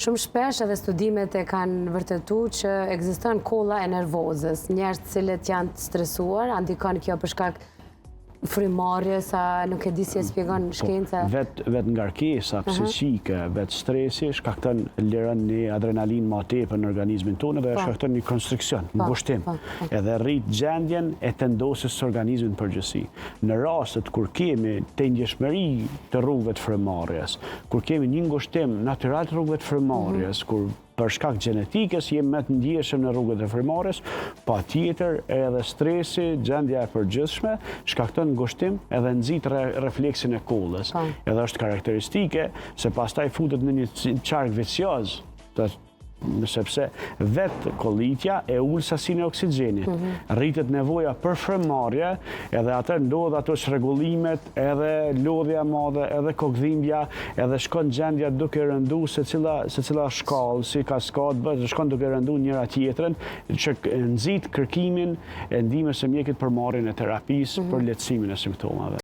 Shumë shpesh edhe studimet e kanë vërtetu që ekziston kolla e nervozës, njerëz të cilët janë të stresuar, a ndikon kjo për shkak frymëmarrjes, sa nuk e di si e shpjegon shkenca. Vet ngarkesa psiqike, vet stresi shkakton lirën një adrenalin ma tepër në organizmin tonë dhe shkakton një konstriksion, ngushtim. Edhe rrit gjendjen e tendosës së organizmit në përgjithësi. Në rastet kur kemi tendjeshmëri të rrugëve të frymëmarrjes, kur kemi një ngushtim natyral të rrugëve të frymëmarrjes, kur për shkak gjenetikës jemi më të ndjeshëm në rrugët e frymëmarrjes, patjetër edhe stresi, gjendja e përgjithshme shkakton ngushtim edhe nxit refleksin e kollës. Edhe është karakteristike se pastaj futet në një qark vicioz, sepse vetë kollitja e ul sasinë e oksigjenit. Rritet nevoja për frymëmarrje, edhe atë ndodh ato çrregullimet, edhe lodhja e madhe, edhe kokdhimbja, edhe shkon gjendja duke rëndu se cila shkallë, si kaskadë, shkon duke rëndu njëra tjetrën, që nxit kërkimin e ndihmës së mjekit për marrjen e terapisë për lehtësimin e simptomave.